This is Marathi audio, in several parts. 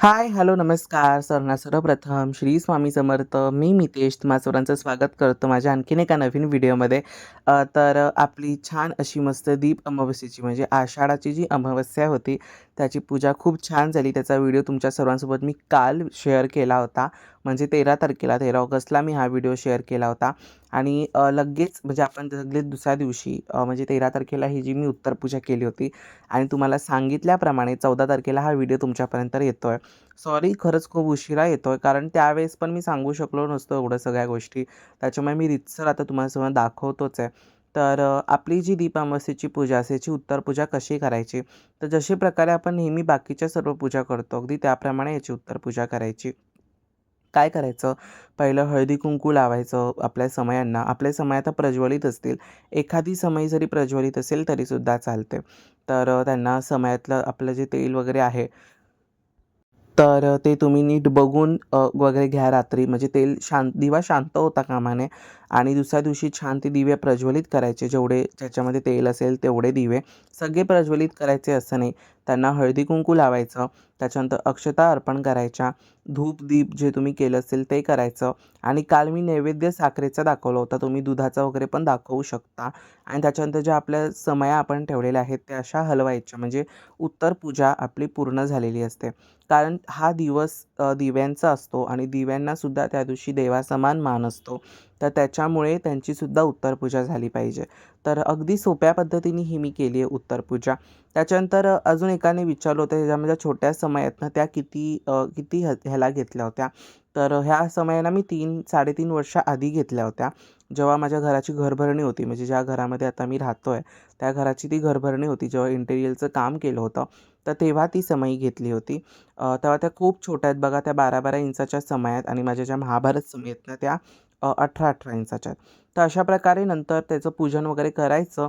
हाय, हॅलो, नमस्कार सर्वप्रथम श्री स्वामी समर्थ. मी मितेश तुम्हा सर्वांचं स्वागत करतो माझ्या आणखीन एका नवीन व्हिडिओमध्ये. आपली छान अशी मस्त दीप अमावस्येची म्हणजे आषाढाची जी अमावस्या होती त्याची पूजा खूप छान झाली. त्याचा व्हिडिओ तुमच्या सर्वांसोबत मी काल शेअर केला होता. म्हणजे 13 ऑगस्टला मी हा व्हिडिओ शेअर केला होता. आणि लगेच म्हणजे आपण लगेच दुसऱ्या दिवशी म्हणजे 13 तारखेला ही जी मी उत्तर पूजा केली होती आणि तुम्हाला सांगितल्याप्रमाणे 14 तारखेला हा व्हिडिओ तुमच्यापर्यंत येतोय. सॉरी, खरंच खूप उशिरा येतोय कारण त्यावेळेस पण मी सांगू शकलो नसतो एवढं सगळ्या गोष्टी. त्याच्यामुळे मी रीतसर आता तुम्हाला सगळं दाखवतोच आहे. आपली जी दीप अमावस्येची पूजा असते याची उत्तर पूजा कशी करायची? तर जशा प्रकारे आपण नेहमी बाकीच्या सर्व पूजा करतो अगदी त्याप्रमाणे याची उत्तर पूजा करायची. काय करायचं? पहिलं हळदी-कुंकू लावायचं आपल्या समयांना. आपले समय आता प्रज्वलित असतील. एखादी समई जरी प्रज्वलित असेल तरीसुद्धा चालते. त्यांना समयातलं आपलं जे तेल वगैरे आहे ते तुम्ही नीट बघून वगैरे घ्या रात्री. म्हणजे दिवा शांत होता कामा नये आणि दुसऱ्या दिवशी छान ते दिवे प्रज्वलित करायचे. जेवढे ज्याच्यामध्ये तेल असेल तेवढे दिवे. सगळे प्रज्वलित करायचे असं नाही. त्यांना हळदी-कुंकू लावायचं. त्याच्यानंतर अक्षता अर्पण करायच्या. धूप-दीप जे तुम्ही केलं असेल ते करायचं. आणि काल मी नैवेद्य साखरेचा दाखवला होता. तुम्ही दुधाचा वगैरे पण दाखवू शकता. आणि त्याच्यानंतर ज्या आपल्या समया आपण ठेवलेल्या आहेत त्या अशा हलवायच्या. म्हणजे उत्तर पूजा आपली पूर्ण झालेली असते. कारण हा दिवस दिव्यांचा असतो आणि दिव्यांनासुद्धा त्या दिवशी देवासमान मान असतो. तर त्याच्यामुळे त्यांचीसुद्धा उत्तर पूजा झाली पाहिजे. तर अगदी सोप्या पद्धतीने ही मी केली आहे उत्तर पूजा. त्याच्यानंतर अजून एकाने विचारलं होतं ह्याच्यामध्ये छोट्या समय आहेत ना त्या किती ह्याला घेतल्या होत्या. ह्या समयाला मी 3-3.5 वर्ष आधी घेतल्या होत्या. जेव्हा माझ्या घराची घरभरणी होती म्हणजे ज्या घरामध्ये आता मी राहतोय त्या घराची ती घरभरणी होती. जेव्हा इंटेरियरचं काम केलं होतं तर तेव्हा ती समई घेतली होती. तेव्हा त्या खूप छोट्या आहेत बघा. त्या 12-12 इंचाच्या समया आहेत आणि माझ्या ज्या महाभारत समयी आहेत ना त्या 18-18 इंचाच्या आहेत. तर अशा प्रकारे नंतर त्याचं पूजन वगैरे करायचं.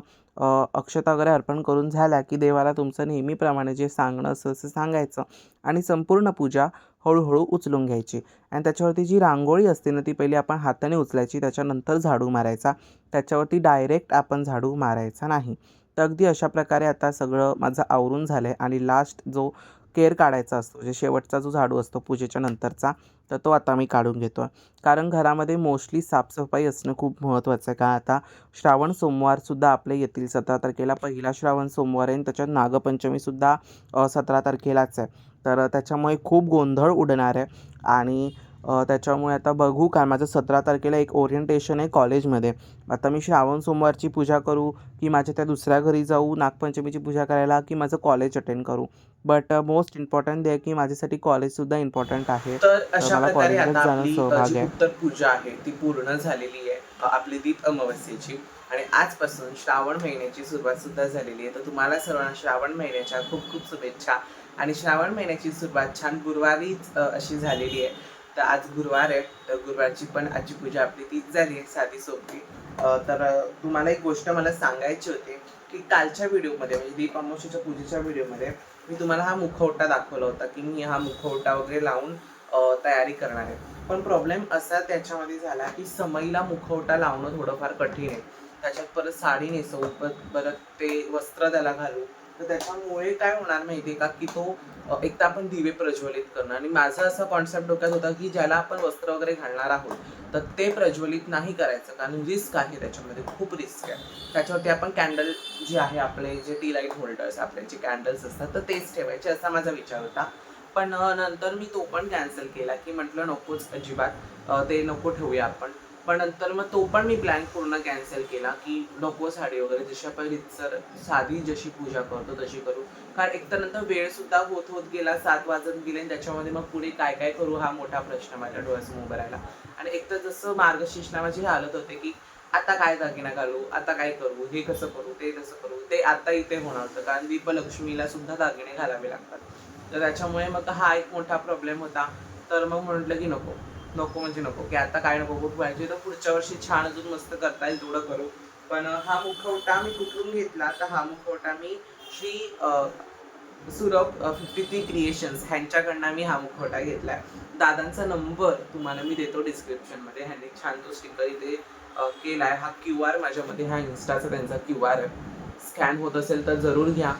अक्षता वगैरे अर्पण करून झाल्या की देवाला तुमचं नेहमीप्रमाणे जे सांगणं असं असं सांगायचं आणि संपूर्ण पूजा हळूहळू उचलून घ्यायची. आणि त्याच्यावरती जी रांगोळी असते ना ती पहिली आपण हाताने उचलायची, त्याच्यानंतर झाडू मारायचा. त्याच्यावरती डायरेक्ट आपण झाडू मारायचा नाही. तर अगदी अशा प्रकारे आता सगळं माझं आवरून झालं आहे आणि लास्ट जो केर काढायचा असतो, म्हणजे शेवटचा जो झाडू असतो पूजेच्या नंतरचा, तर तो आता मी काढून घेतो आहे. कारण घरामध्ये मोस्टली साफसफाई असणं खूप महत्त्वाचं आहे. का आता श्रावण सोमवारसुद्धा आपले येतील. 17 तारखेला पहिला श्रावण सोमवार आहे आणि त्याच्यात नागपंचमीसुद्धा 17 तारखेलाच आहे. त्याच्यामुळे खूप गोंधळ उडणार आहे आणि त्याच्यामुळे आता बघू काय माझं 17 तारखेला एक ओरिएंटेशन आहे कॉलेजमध्ये. आता मी श्रावण सोमवारची पूजा करू की माझ्या त्या दुसऱ्या घरी जाऊ नागपंचमीची पूजा करायला की माझं कॉलेज अटेंड करू. बट मोस्ट इम्पॉर्टंट आहे की माझ्यासाठी कॉलेजसुद्धा इम्पॉर्टंट आहे. तर तर अशा मला प्रकारे आता कॉलेजलाच जाणं आपली सहभाग जी आहे. उत्तर पूजा आहे ती पूर्ण झालेली आहे. आपली दीप अमावस्येची. आणि आजपासून श्रावण महिन्याची सुरुवात सुद्धा झालेली आहे. तर तुम्हाला सर्वांना श्रावण महिन्याच्या खूप खूप शुभेच्छा. आणि श्रावण महिन्याची सुरुवात छान गुरुवारीच अशी झालेली आहे. तर आज गुरुवार आहे. तर गुरुवारची पण आजची पूजा आपली तीच झाली आहे, साधी सोपी. तुम्हाला एक गोष्ट मला सांगायची होती की कालच्या व्हिडिओमध्ये म्हणजे दीप अमावस्येच्या पूजेच्या व्हिडिओमध्ये मी तुम्हाला हा मुखवटा दाखवला होता की मी हा मुखवटा वगैरे लावून तयारी करणार आहे. पण प्रॉब्लेम असा त्याच्यामध्ये झाला की समईला मुखवटा लावणं थोडंफार कठीण आहे. त्याच्यात परत साडी नेसवू, परत ते वस्त्र त्याला घालू. तर त्याच्यामुळे काय होणार माहिती आहे का की तो एकतर आपण दिवे प्रज्वलित करणं आणि माझा असा कॉन्सेप्ट डोक्यात होता की ज्याला आपण वस्त्र वगैरे घालणार आहोत तर ते प्रज्वलित नाही करायचं कारण रिस्क आहे त्याच्यामध्ये, खूप रिस्क आहे. त्याच्यावरती आपण कॅन्डल जे आहे आपले जे टी लाईट होल्डर्स आपले जे कॅन्डल्स असतात तर तेच ठेवायचे असा माझा विचार होता. पण नंतर मी तो पण कॅन्सल केला की म्हटलं नकोच अजिबात, ते नको ठेवूया आपण. पण नंतर मग तो पण मी प्लॅन पूर्ण कॅन्सल केला की नको साडी वगैरे, जशी आपण रितसर साधी जशी पूजा करतो तशी करू. कारण एकतर नंतर वेळ सुद्धा होत होत गेला, 7 वाजत गेले आणि त्याच्यामध्ये मग पुढे काय काय करू हा मोठा प्रश्न माझ्या डोळ्यासमोर उभा राहिला. आणि एकतर जसं मार्गशीर्षला माझी हालत होते की आता काय दागिना घालू, आता काय करू, हे कसं करू, ते कसं करू, ते आता इथे होणार होतं कारण दीपलक्ष्मीला सुद्धा दागिने घालावे लागतात. तर त्याच्यामुळे मग हा एक मोठा प्रॉब्लेम होता. तर मग म्हटलं की नको, नको म्हणजे नको, की आता काय नको कुठं पाहिजे तर पुढच्या वर्षी छान अजून मस्त करता येईल तेवढं करू. पण हा मुखवटा मी कुठून घेतला तर हा मुखवटा मी श्री सुरभ 53 क्रिएशन्स ह्यांच्याकडनं मी हा मुखवटा घेतलाय. दादांचा नंबर तुम्हाला मी देतो डिस्क्रिप्शनमध्ये. ह्यांनी छान तो स्टिकर इथे केलाय. हा QR माझ्यामध्ये हा इन्स्टाचा त्यांचा QR आहे. स्कॅन होत असेल तर जरूर घ्या.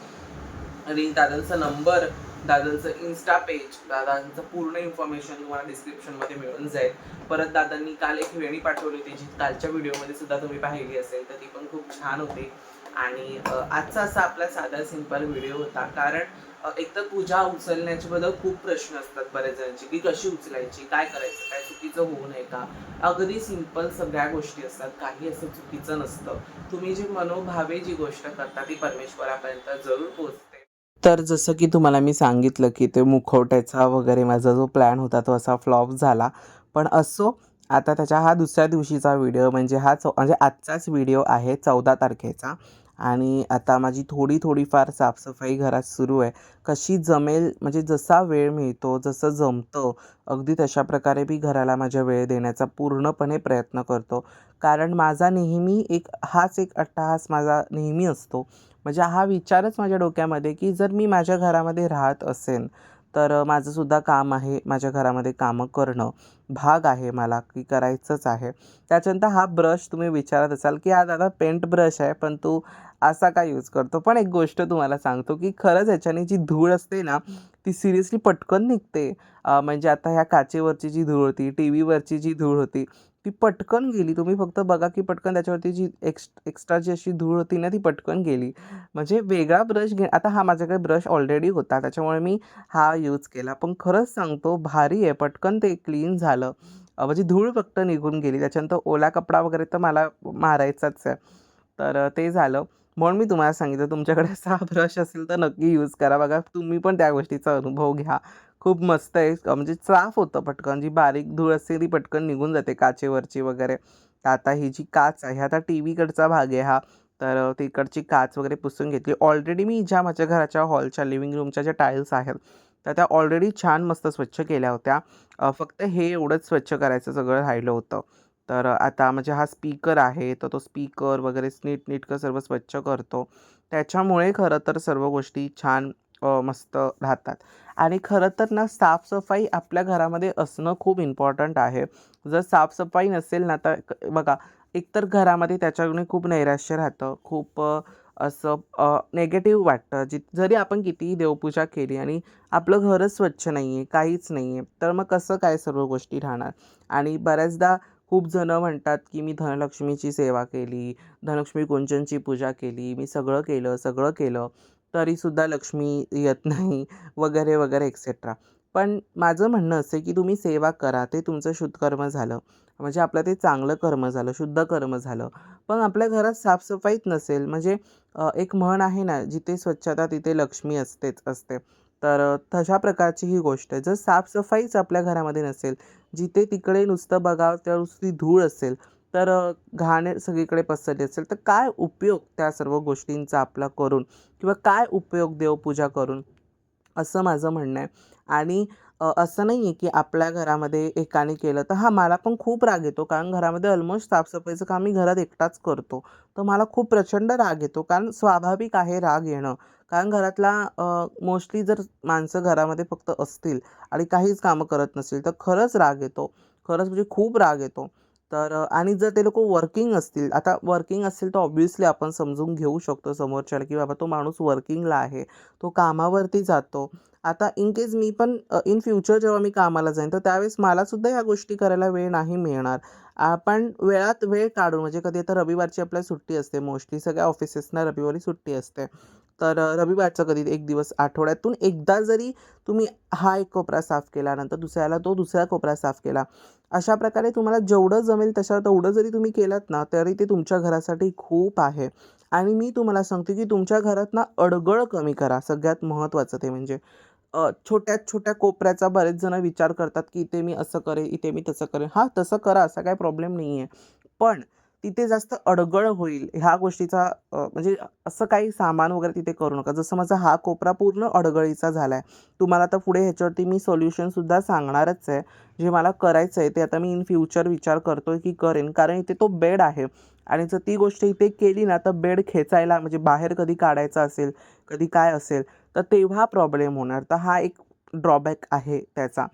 आणि दादांचा नंबर दादांचं इन्स्टा पेज, दादांचं पूर्ण इन्फॉर्मेशन तुम्हाला डिस्क्रिप्शनमध्ये मिळून जाईल. परत दादांनी काल एक वेणी पाठवली होती, जी कालच्या व्हिडिओमध्ये सुद्धा तुम्ही पाहिली असेल, तर ती पण खूप छान होती. आणि आजचा असा आपला साधा सिंपल व्हिडिओ होता, कारण एकतर पूजा उचलण्याच्या बद्दल खूप प्रश्न असतात बऱ्याच जणांचे, की कशी उचलायची, काय करायचं, काय चुकीचं होऊ नये का. अगदी सिंपल सगळ्या गोष्टी असतात, काही असं चुकीचं नसतं. तुम्ही जी मनोभावे जी गोष्ट करता ती परमेश्वरापर्यंत जरूर पोहोचते. तर जसं की तुम्हाला मी सांगितलं, की ते मुखवट्याचा वगैरे माझा जो प्लॅन होता तो असा फ्लॉप झाला. पण असो, आता त्याच्या हा दुसऱ्या दिवशीचा व्हिडिओ म्हणजे म्हणजे आजचाच व्हिडिओ आहे 14 तारखेचा. आणि आता माझी थोडीफार साफसफाई घरात सुरू आहे. कशी जमेल म्हणजे जसा वेळ मिळतो, जसं जमतं, अगदी तशा प्रकारे मी घराला माझ्या वेळ देण्याचा पूर्णपणे प्रयत्न करतो. कारण माझा नेहमी हाच एक अट्टाहास माझा नेहमी असतो. म्हणजे हा विचारच माझ्या डोक्यामध्ये, की जर मी माझ्या घरामध्ये राहत असेन, तर माझंसुद्धा काम आहे, माझ्या घरामध्ये कामं करणं भाग आहे मला, की करायचंच आहे. त्याच्यानंतर हा ब्रश तुम्ही विचारत असाल, की हा दादा पेंट ब्रश आहे, पण तू असा का यूज करतो? पण एक गोष्ट तुम्हाला सांगतो, की खरंच ह्याच्याने जी धूळ असते ना, ती सिरियसली पटकन निघते. म्हणजे आता ह्या काचेवरची जी धूळ होती, टीव्हीवरची जी धूळ होती, ती पटकन गेली. तुम्ही फक्त बघा, की पटकन त्याच्यावरती जी एक्स्ट्रा जी अशी धूळ होती ना, ती पटकन गेली. म्हणजे वेगळा ब्रश आता हा माझ्याकडे ब्रश ऑलरेडी होता, त्याच्यामुळे मी हा यूज केला. पण खरंच सांगतो भारी आहे, पटकन ते क्लीन झालं. म्हणजे धूळ फक्त निघून गेली. त्याच्यानंतर ओला कपडा वगैरे तर मला मारायचाच आहे. तर ते झालं. म्हणून मी तुम्हाला सांगितलं तुमच्याकडे असा ब्रश असेल तर नक्की यूज करा. बघा तुम्ही पण त्या गोष्टीचा अनुभव घ्या. खूप मस्त आहे. म्हणजे साफ होतं पटकन. जी बारीक धूळ असते ती पटकन निघून जाते काचेवरची वगैरे. तर आता ही जी काच आहे, आता टीव्हीकडचा भाग आहे हा. तर तिकडची काच वगैरे पुसून घेतली. ऑलरेडी मी ज्या माझ्या घराच्या हॉलच्या लिव्हिंग रूमच्या ज्या टाईल्स आहेत, तर त्या ऑलरेडी छान मस्त स्वच्छ केल्या होत्या. फक्त हे एवढंच स्वच्छ करायचं सगळं राहिलं होतं. तर आता म्हणजे हा स्पीकर आहे, तर तो स्पीकर वगैरे नीटनेटकं सर्व स्वच्छ करतो. त्याच्यामुळे खरं तर सर्व गोष्टी छान मस्त राहतात. आणि खरं तर ना साफसफाई आपल्या घरामध्ये असणं खूप इम्पॉर्टंट आहे. जर साफसफाई नसेल ना, तर बघा एकतर घरामध्ये त्याच्याने खूप नैराश्य राहतं. खूप असं निगेटिव्ह वाटतं. जरी आपण कितीही देवपूजा केली आणि आपलं घरच स्वच्छ नाही आहे, काहीच नाही आहे, तर मग कसं काय सर्व गोष्टी राहणार? आणि बऱ्याचदा खूप जणं म्हणतात, की मी धनलक्ष्मीची सेवा केली, धनलक्ष्मी कुंचनची पूजा केली, मी सगळं केलं, तरीसुद्धा लक्ष्मी येत नाही वगैरे, वगैरे एक्सेट्रा. पण माझं म्हणणं असं आहे, की तुम्ही सेवा करा, ते तुमचं शुद्धकर्म झालं. म्हणजे आपलं ते चांगलं कर्म झालं, शुद्ध कर्म झालं. पण आपल्या घरात साफसफाईच नसेल म्हणजे एक म्हण आहे ना, जिथे स्वच्छता तिथे लक्ष्मी असते. तर तशा प्रकारची ही गोष्ट आहे. जर साफसफाईच आपल्या घरामध्ये नसेल, जिथे तिकडे नुसतं बघावं तर नुसती धूळ असेल, तर घाण सगळीकडे पसरली असेल, तर काय उपयोग त्या सर्व गोष्टींचा आपला करून किंवा काय उपयोग देवपूजा करून? असं माझं म्हणणं आहे. आणि असं नाही आहे की आपल्या घरामध्ये एकाने केलं तर हां, मला पण खूप राग येतो कारण घरामध्ये ऑलमोस्ट साफसफाईचं काम मी घरात एकटाच करतो. तर मला खूप प्रचंड राग येतो कारण स्वाभाविक आहे राग येणं. कारण घरातला मोस्टली जर माणसं घरामध्ये फक्त असतील आणि काहीच कामं करत नसतील तर खरंच राग येतो. खरंच म्हणजे खूप राग येतो. तर आणि जर ते लोकं वर्किंग असतील, आता वर्किंग असेल तर ऑब्व्हियसली आपण समजून घेऊ शकतो समोरच्याला की बाबा तो माणूस वर्किंगला आहे. तो कामावरती जातो. आता इन केस मी पण इन फ्युचर जेव्हा मी कामाला जाईन, तर त्यावेळेस मलासुद्धा ह्या गोष्टी करायला वेळ नाही मिळणार. आपण वेळात वेळ काढून म्हणजे कधी आता रविवारची आपल्याला सुट्टी असते मोस्टली सगळ्या ऑफिसेसना रविवारी सुट्टी असते. तर रविवारचं कधी एक दिवस आठवड्यातून एकदा जरी तुम्ही हा एक कोपरा साफ केला, नंतर दुसऱ्याला तो दुसरा कोपरा साफ केला. अशा प्रकारे तुम्हाला जेवढं जमेल तेवढं जरी तुम्ही केलत ना, तरी ते तुमच्या घरासाठी खूप आहे. आणि मी तुम्हाला सांगते, की तुमच्या घरात ना अडगळ कमी करा. सगळ्यात महत्त्वाचं ते म्हणजे छोट्या-छोट्या कोपऱ्याचा बरेच जण विचार करतात, की इथे मी असं करेन, इथे मी तसं करेन. हां, तसं करा, असा काही प्रॉब्लेम नाही आहे. पण तिथे जास्त अडगळ होईल ह्या गोष्टीचा म्हणजे असं काही सामान वगैरे तिथे करू नका. जसं माझा हा कोपरा पूर्ण अडगळीचा झाला आहे. तुम्हाला आता पुढे ह्याच्यावरती मी सोल्युशनसुद्धा सांगणारच आहे. जे मला करायचं आहे ते आता मी इन फ्युचर विचार करतोय, की करेन. कारण इथे तो बेड आहे आणि जर ती गोष्ट इथे केली ना, तर बेड खेचायला म्हणजे बाहेर कधी काढायचा असेल, कधी काय असेल, तर तेव्हा प्रॉब्लेम होणार. तर हा एक ड्रॉबॅक आहे त्याचा.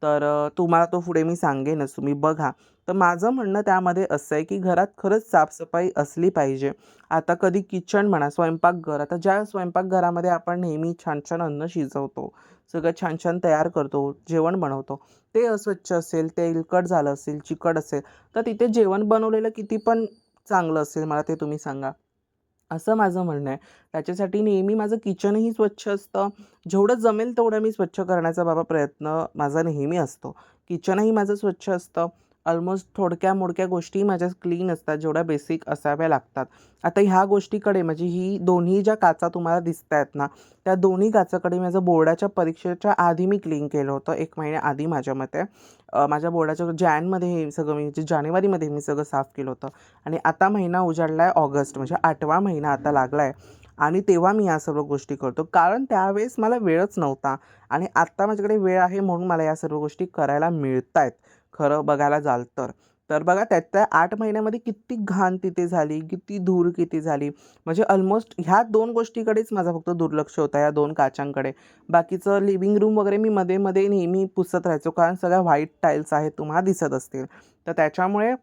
तर तुम्हाला तो पुढे मी सांगेनच, तुम्ही बघा. तर माझं म्हणणं त्यामध्ये असं आहे की घरात खरंच साफसफाई असली पाहिजे. आता कधी किचन म्हणा, स्वयंपाकघर, आता ज्या स्वयंपाकघरामध्ये आपण नेहमी छान छान अन्न शिजवतो, सगळं छान छान तयार करतो, जेवण बनवतो, ते अस्वच्छ असेल, तेलकट झालं असेल, चिकट असेल, तर तिथे जेवण बनवलेलं किती पण चांगलं असेल, मला ते तुम्ही सांगा. असं माझं म्हणणं आहे. त्याच्यासाठी नेहमी माझं किचनही स्वच्छ असतं. जेवढं जमेल तेवढं मी स्वच्छ करण्याचा बाबा प्रयत्न माझा नेहमी असतो. किचनही माझं स्वच्छ असतं. ऑलमोस्ट थोडक्या-मोडक्या गोष्टी माझ्या क्लीन असतात, जेवढ्या बेसिक असाव्या लागतात. आता ह्या गोष्टीकडे म्हणजे ही दोन्ही ज्या काचा तुम्हाला दिसतायत ना, त्या दोन्ही काचाकडे माझं बोर्डाच्या परीक्षेच्या आधी मी क्लीन केलं होतं, 1 महिन्याआधी माझ्या मते. माझ्या बोर्डाच्या जॅनमध्ये हे सगळं मी म्हणजे जानेवारीमध्ये मी सगळं साफ केलं होतं. आणि आता महिना उजाडला आहे ऑगस्ट, म्हणजे 8वा महिना आता लागला आहे आणि तेव्हा मी या सर्व गोष्टी करतो. कारण त्यावेळेस मला वेळच नव्हता आणि आत्ता माझ्याकडे वेळ आहे म्हणून मला या सर्व गोष्टी करायला मिळतायत, खरं बघायला जाल तर. तर बघा त्या 8 महिन्यामध्ये किती घाण तिथे झाली, किती धूळ किती झाली. म्हणजे ऑलमोस्ट ह्या 2 गोष्टीकडेच माझं फक्त दुर्लक्ष होतं, या 2 काचांकडे. बाकीचं लिव्हिंग रूम वगैरे मी मध्ये-मध्ये नेहमी पुसत राहायचो, कारण सगळ्या व्हाईट टाईल्स आहेत, तुम्हाला दिसत असतील. तर त्याच्यामुळे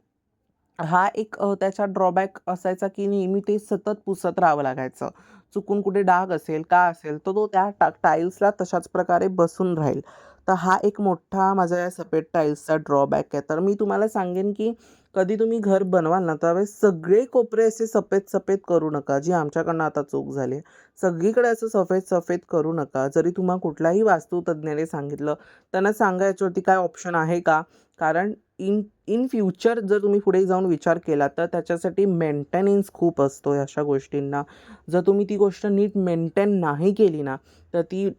हा एक त्याचा ड्रॉबॅक असायचा, की नेहमी ते सतत पुसत राहावं लागायचं. चुकून कुठे डाग असेल, का असेल, तर तो त्या टाईल्सला तशाच प्रकारे बसून राहील. तर हा एक मोठा माझा या सफेद टाईल्सचा ड्रॉबॅक आहे. तर मी तुम्हाला सांगेन, की कधी तुम्ही घर बनवाल ना, त्यावेळेस सगळे कोपरे असे सफेद-सफेद करू नका, जी आमच्याकडनं आता चूक झाली आहे. सगळीकडे असं सफेद-सफेद करू नका. जरी तुम्हाला कुठल्याही वास्तुतज्ञाने सांगितलं, त्यांना सांगा याच्यावरती काय ऑप्शन आहे का? कारण इन इन फ्युचर जर तुम्ही पुढे जाऊन विचार केला तर त्याच्यासाठी मेंटेनन्स खूप असतो अशा गोष्टींना. जर तुम्ही ती गोष्ट नीट मेंटेन नाही केली ना, तर ती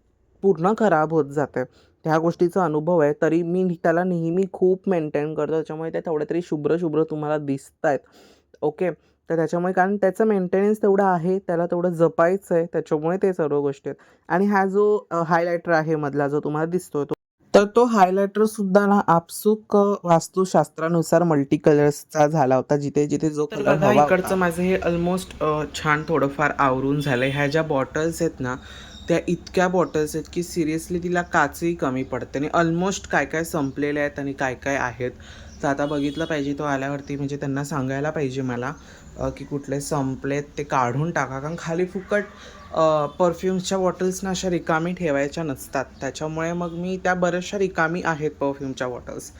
पूर्ण खराब होत जाते. त्या गोष्टीचा अनुभव आहे. तरी मी त्याला नेहमी खूप मेंटेन करतो. त्याच्यामुळे ते तेवढे तरी शुभ्र-शुभ्र तुम्हाला दिसतायत. ओके. तर त्याच्यामुळे कारण त्याचं मेंटेनन्स तेवढं आहे, त्याला तेवढं जपायचं आहे. त्याच्यामुळे ते सर्व गोष्टी आहेत. आणि हा जो हायलायटर आहे मधला जो तुम्हाला दिसतोय तर तो हायलायटर सुद्धा ना आपसूक वास्तुशास्त्रानुसार मल्टी कलर्सचा झाला होता, जिथे-जिथे जो तर कलर बघा हवा इकडचं होता. माझं हे ऑलमोस्ट छान थोडंफार आवरून झालंय. ह्या ज्या बॉटल्स आहेत ना, त्या इतक्या बॉटल्स आहेत की सिरियसली तिला काचही कमी पडते आणि ऑलमोस्ट काय-काय संपलेले आहेत आणि काय-काय आहेत. तर आता बघितलं पाहिजे तो आल्यावरती, म्हणजे त्यांना सांगायला पाहिजे मला की कुठले संपलेत ते काढून टाका. कारण खाली फुकट परफ्यूम्सच्या बॉटल्स ना अशा रिकामी ठेवायच्या नसतात. त्याच्यामुळे मग मी त्या बऱ्याचशा रिकामी आहेत परफ्यूमच्या बॉटल्स.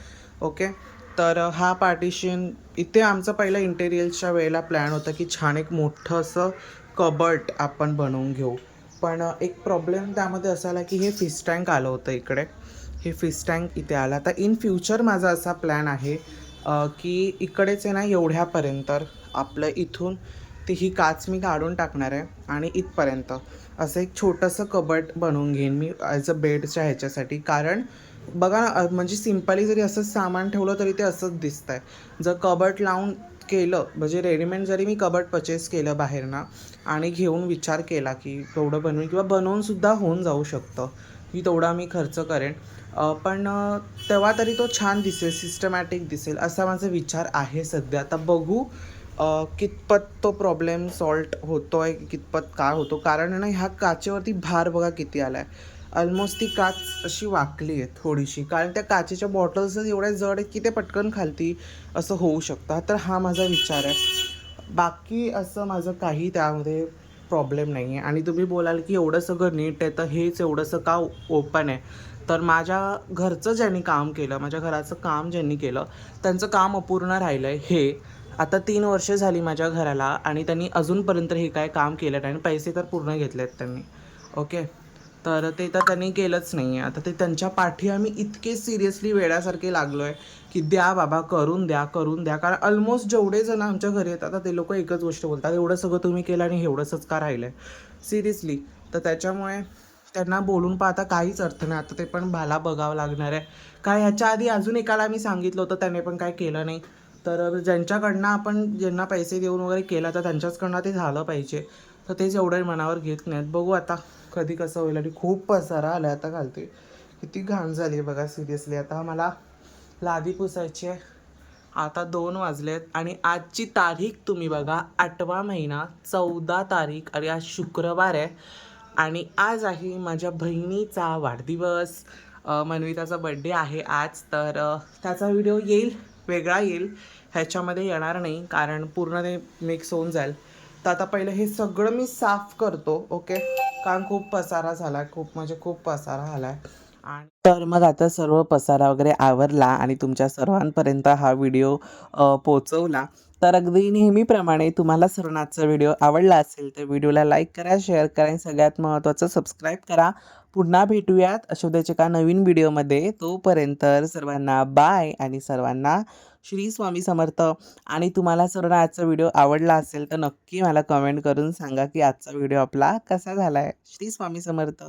ओके. तर हा पार्टिशन इथे आमचं पहिलं इंटेरियर्सच्या वेळेला प्लॅन होता की छान एक मोठं असं कबर्ड आपण बनवून घेऊ. पण एक प्रॉब्लेम त्यामध्ये असा आला की हे फिश टँक आलं होतं इकडे. हे फिश टँक इथे आलं. आता इन फ्युचर माझा असा प्लॅन आहे की इकडेच आहे ना एवढ्यापर्यंत आपलं इथून ते ही काच मी काढून टाकणार आहे आणि इथपर्यंत असं एक छोटंसं कबर्ड बनवून घेईन मी ॲज अ बेडच्या ह्याच्यासाठी. कारण बघा ना म्हणजे सिम्पली जरी असंच सामान ठेवलं तरी ते असंच दिसतं आहे. जर कबर्ड लावून केलं म्हणजे रेडीमेड जरी मी कबर्ड परचेस केलं बाहेरनं आणि घेऊन विचार केला की तेवढं बनवून किंवा बनवूनसुद्धा होऊन जाऊ शकतं, की तेवढा मी खर्च करेन. पण तेव्हा तरी तो छान दिसेल, सिस्टमॅटिक दिसेल असा माझा विचार आहे सध्या. आता बघू कितपत तो प्रॉब्लेम सॉल्ट होतो आहे, कितपत काय होतो. कारण आहे ना ह्या काचेवरती भार बघा किती आला आहे. ऑलमोस्ट ती काच अशी वाकली आहे थोडीशी, कारण त्या काचेच्या बॉटल्सच एवढ्या जड आहेत की ते पटकन खालती असं होऊ शकतं. तर हा माझा विचार आहे. बाकी असं माझं काही त्यामध्ये प्रॉब्लेम नाही आहे. आणि तुम्ही बोलाल की एवढं सगळं नीट आहे तर हेच एवढंसं का ओपन आहे. तर माझ्या घरचं ज्यांनी काम केलं, माझ्या घराचं काम ज्यांनी केलं त्यांचं काम अपूर्ण राहिलं आहे. हे आता 3 वर्ष झाली माझ्या घराला आणि त्यांनी अजूनपर्यंत हे काय काम केलं नाही आणि पैसे तर पूर्ण घेतलेत त्यांनी. ओके. तर ते तर त्यांनी केलंच नाही आहे. आता ते त्यांच्या पाठी आम्ही इतके सिरियसली वेड्यासारखे लागलो आहे की द्या बाबा, करून द्या, करून द्या. कारण ऑलमोस्ट जेवढे जण आमच्या घरी येतात आता ते लोकं एकच गोष्ट बोलतात, एवढं सगळं तुम्ही केलं आणि एवढंसंच का राहिलं आहे सिरियसली. तर त्याच्यामुळे त्यांना बोलून पाहता काहीच अर्थ नाही. आता ते पण मला बघावं लागणार आहे. काय ह्याच्या आधी अजून एकाला मी सांगितलं होतं, त्याने पण काय केलं नाही. तर ज्यांच्याकडनं आपण ज्यांना पैसे देऊन वगैरे केलं तर त्यांच्याचकडनं ते झालं पाहिजे. तर तेच एवढं मनावर घेत नाहीत. बघू आता कधी कसं होईल. आणि खूप पसारा आला आता खालती, किती घाण झाली आहे बघा सिरियसली. आता मला लादी पुसायची आहे. आता 2 वाजलेत आणि आजची तारीख तुम्ही बघा 8वा महिना 14 तारीख आणि आज शुक्रवार आहे आणि आज आहे माझ्या बहिणीचा वाढदिवस. मनविताचा बड्डे आहे आज. तर त्याचा व्हिडिओ येईल वेगळा येईल, ह्याच्यामध्ये येणार नाही कारण पूर्ण ते मिक्स होऊन जाईल. तर आता पहिलं हे सगळं मी साफ करतो. ओके, कारण खूप पसारा झाला आहे, खूप म्हणजे खूप पसारा झाला आहे. आणि तर मग आता सर्व पसारा वगैरे आवरला आणि तुमच्या सर्वांपर्यंत हा व्हिडिओ पोचवला. तर अगदी नेहमीप्रमाणे तुम्हाला सर्वांना आजचा व्हिडिओ आवडला असेल तर व्हिडिओला लाईक करा, शेअर करा आणि सगळ्यात महत्त्वाचं सबस्क्राईब करा. पुन्हा भेटूयात अशा उद्याच्या एका नवीन व्हिडिओमध्ये. तोपर्यंत सर्वांना बाय आणि सर्वांना श्री स्वामी समर्थ. आणि तुम्हाला सर्वांना आजचा व्हिडिओ आवडला असेल तर नक्की मला कमेंट करून सांगा की आजचा व्हिडिओ आपला कसा झाला आहे. श्री स्वामी समर्थ.